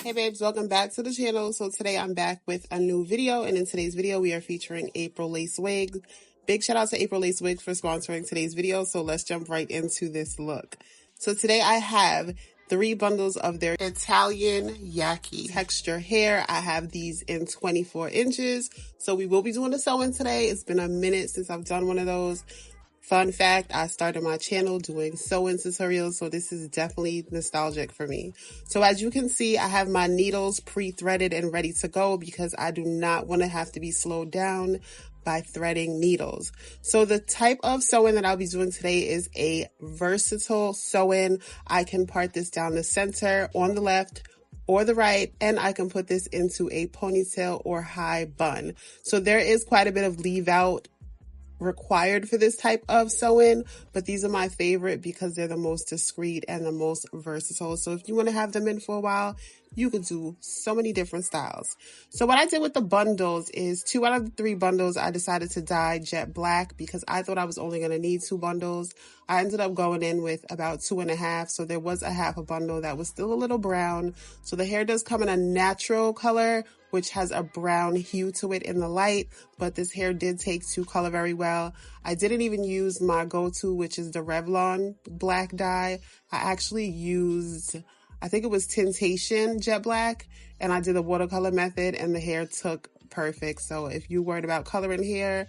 Hey babes, welcome back to the channel. So today I'm back with a new video, and in today's video we are featuring April Lace Wigs. Big shout out to April Lace Wigs for sponsoring today's video. So let's jump right into this look. So today I have 3 bundles of their Italian Yaki texture hair. I have these in 24 inches. So we will be doing a sew-in today. It's been a minute since I've done one of those. Fun fact, I started my channel doing sew-in tutorials, so this is definitely nostalgic for me. So as you can see, I have my needles pre-threaded and ready to go because I do not want to have to be slowed down by threading needles. So the type of sew-in that I'll be doing today is a versatile sew-in. I can part this down the center, on the left, or the right, and I can put this into a ponytail or high bun. So there is quite a bit of leave out required for this type of sew-in, but these are my favorite because they're the most discreet and the most versatile. So if you want to have them in for a while, you can do so many different styles. So what I did with the bundles is 2 out of the 3 bundles I decided to dye jet black because I thought I was only going to need 2 bundles. I ended up going in with about 2.5, so there was a half a bundle that was still a little brown. So the hair does come in a natural color, which has a brown hue to it in the light, but this hair did take to color very well. I didn't even use my go-to, which is the Revlon black dye. I actually used, I think it was Tintation Jet Black, and I did the watercolor method, and the hair took perfect. So if you're worried about coloring hair,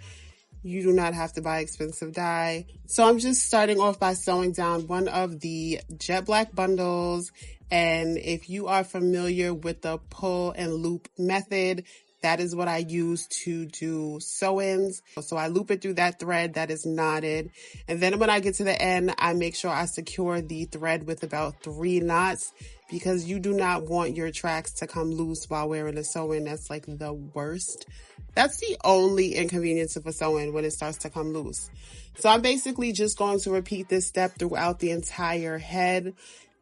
you do not have to buy expensive dye. So I'm just starting off by sewing down one of the jet black bundles. And if you are familiar with the pull and loop method, that is what I use to do sew-ins. So I loop it through that thread that is knotted. And then when I get to the end, I make sure I secure the thread with about 3 knots because you do not want your tracks to come loose while wearing a sew-in. That's like the worst. That's the only inconvenience of a sew-in, when it starts to come loose. So I'm basically just going to repeat this step throughout the entire head.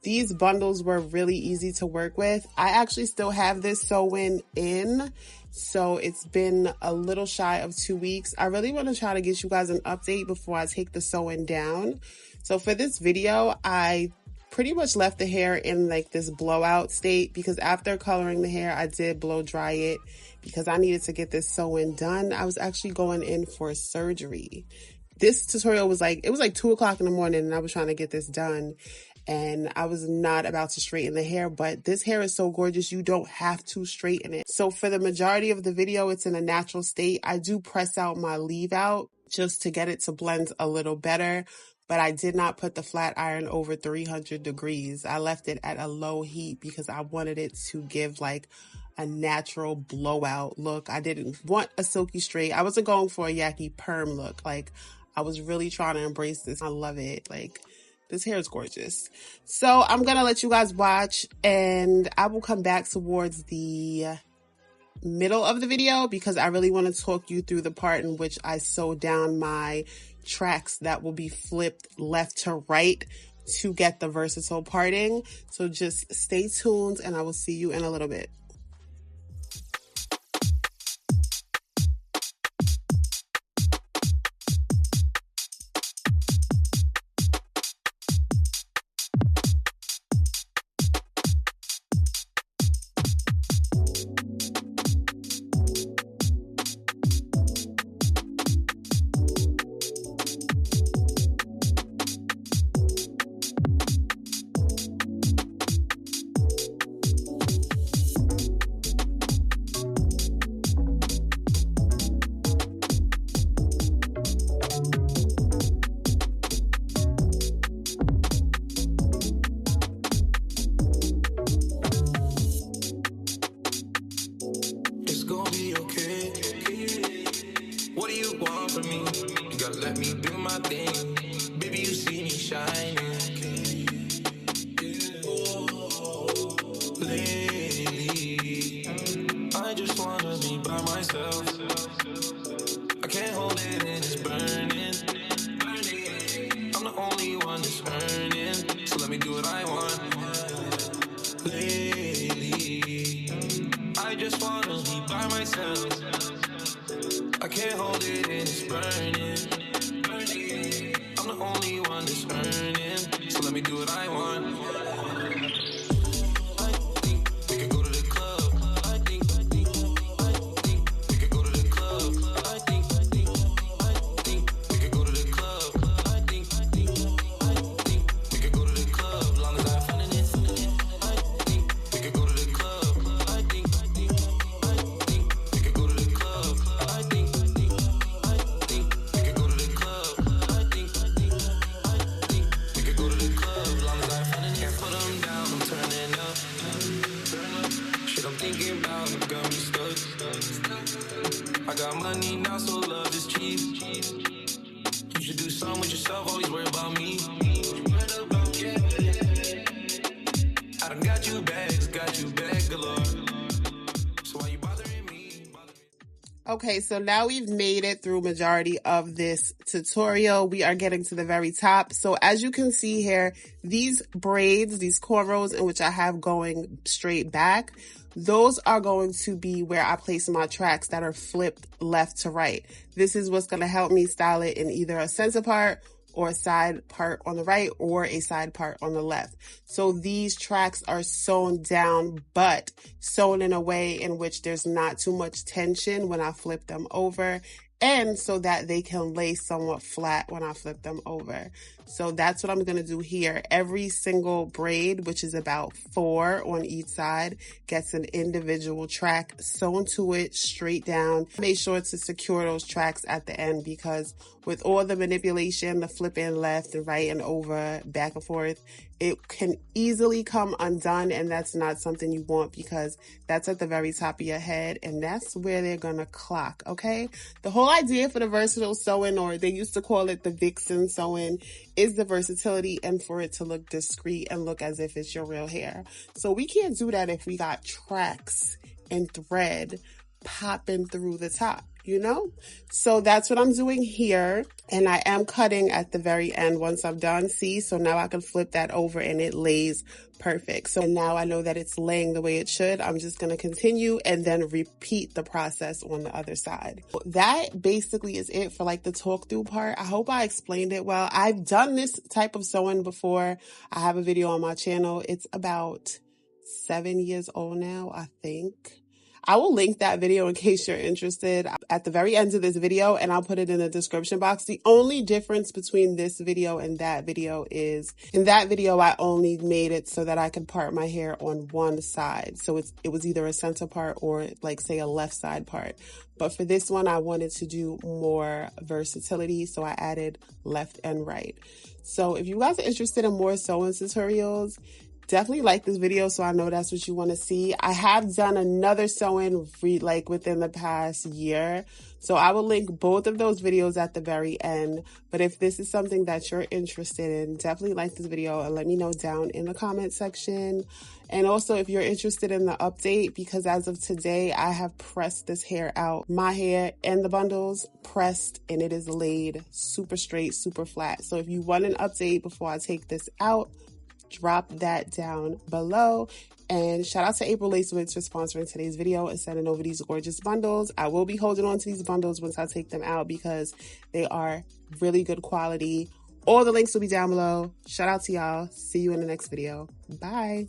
These bundles were really easy to work with. I actually still have this sew-in in, so it's been a little shy of 2 weeks. I really want to try to get you guys an update before I take the sew-in down. So for this video, I pretty much left the hair in like this blowout state because after coloring the hair, I did blow dry it because I needed to get this sew-in done. I was actually going in for surgery. This tutorial was like, it was like 2 o'clock in the morning and I was trying to get this done. And I was not about to straighten the hair, but this hair is so gorgeous, you don't have to straighten it. So for the majority of the video, it's in a natural state. I do press out my leave out just to get it to blend a little better, but I did not put the flat iron over 300 degrees. I left it at a low heat because I wanted it to give like a natural blowout look. I didn't want a silky straight. I wasn't going for a Yaki perm look. Like, I was really trying to embrace this. I love it. Like, this hair is gorgeous. So I'm going to let you guys watch, and I will come back towards the middle of the video because I really want to talk you through the part in which I sew down my tracks that will be flipped left to right to get the versatile parting. So just stay tuned and I will see you in a little bit. I can't hold it and it's burning. I'm the only one that's earning, so let me do what I want. I think we could go to money now, so love is cheap. You should do something with yourself, always worry about me. I done got you back, galore. So why you bothering me? Okay, so now we've made it through majority of this tutorial. We are getting to the very top. So as you can see here, these braids, these cornrows in which I have going straight back, those are going to be where I place my tracks that are flipped left to right. This is what's going to help me style it in either a center part or a side part on the right or a side part on the left. So these tracks are sewn down, but sewn in a way in which there's not too much tension when I flip them over, and so that they can lay somewhat flat when I flip them over. So that's what I'm going to do here. Every single braid, which is about 4 on each side, gets an individual track sewn to it straight down. Make sure to secure those tracks at the end, because with all the manipulation, the flipping left and right and over, back and forth, it can easily come undone, and that's not something you want, because that's at the very top of your head and that's where they're gonna clock, okay? The whole idea for the versatile sewing, or they used to call it the vixen sewing, is the versatility and for it to look discreet and look as if it's your real hair. So we can't do that if we got tracks and thread popping through the top, you know? So that's what I'm doing here. And I am cutting at the very end once I'm done. See, so now I can flip that over and it lays perfect. So now I know that it's laying the way it should. I'm just going to continue and then repeat the process on the other side. That basically is it for like the talk through part. I hope I explained it well. I've done this type of sewing before. I have a video on my channel. It's about 7 years old now, I think. I will link that video in case you're interested at the very end of this video, and I'll put it in the description box. The only difference between this video and that video is in that video, I only made it so that I could part my hair on one side. So it was either a center part or like say a left side part. But for this one, I wanted to do more versatility, so I added left and right. So if you guys are interested in more sewing tutorials, definitely like this video so I know that's what you want to see. I have done another sewing like within the past year, so I will link both of those videos at the very end. But if this is something that you're interested in, definitely like this video and let me know down in the comment section. And also if you're interested in the update, because as of today I have pressed this hair out, my hair and the bundles pressed, and it is laid super straight, super flat. So if you want an update before I take this out, drop that down below. And shout out to Tyestylez for sponsoring today's video and sending over these gorgeous bundles. I will be holding on to these bundles once I take them out because they are really good quality. All the links will be down below. Shout out to y'all. See you in the next video. Bye.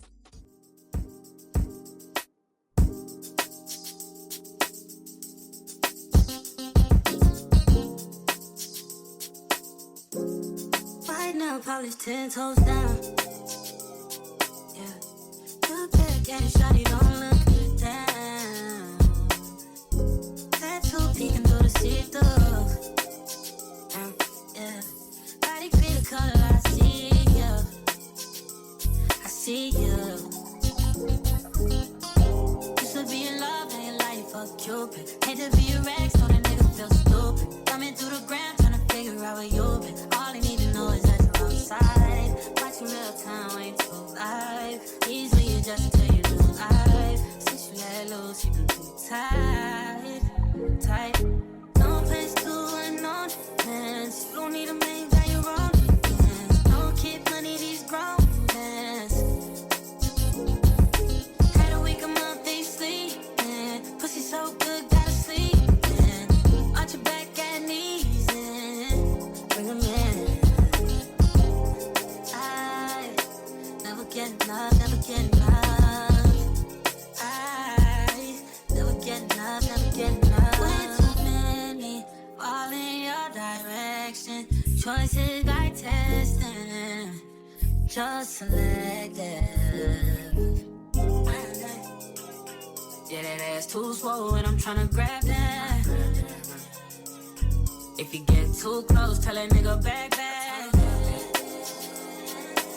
Right now, polish 10 toes down. Getting shawty, don't look down. Tattoo peeking through the see-through. Yeah. Body green color, I see you. I see you. Used to be in love, ain't like fuck Cupid. Hate to be a rag, so the nigga feel stupid. Coming through the ground, trying to figure out where you been. All I need to know is that you're outside. Watching real time, ain't too live. Easily adjust to you. Since you let loose, you been too tight. No place to unknown plans. You don't need a man, got your own plans. No kid, money, these grown plans. Had a week, a month, they sleeping. Pussy so good, gotta sleep in. Arch your back and knees in. Bring them in. I never get enough, never get enough. Choices by testing, just selective. Yeah, that ass too swole and I'm tryna grab that. If you get too close, tell that nigga back.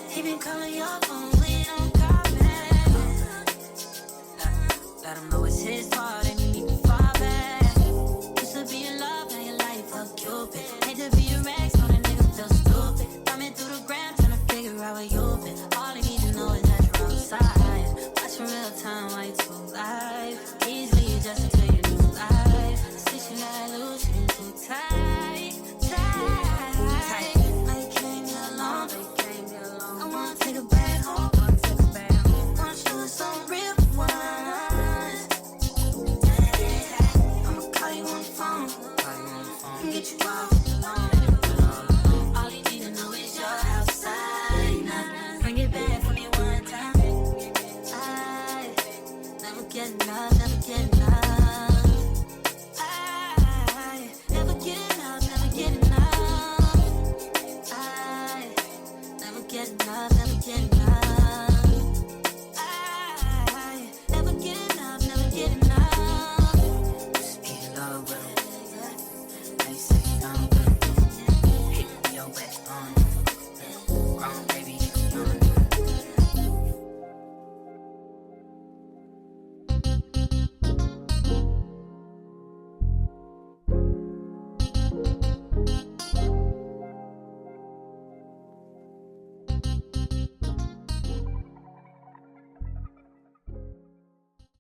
He been calling your phone, we don't call back. Let him know it's his fault and you need to fall back. Used to be in get you off.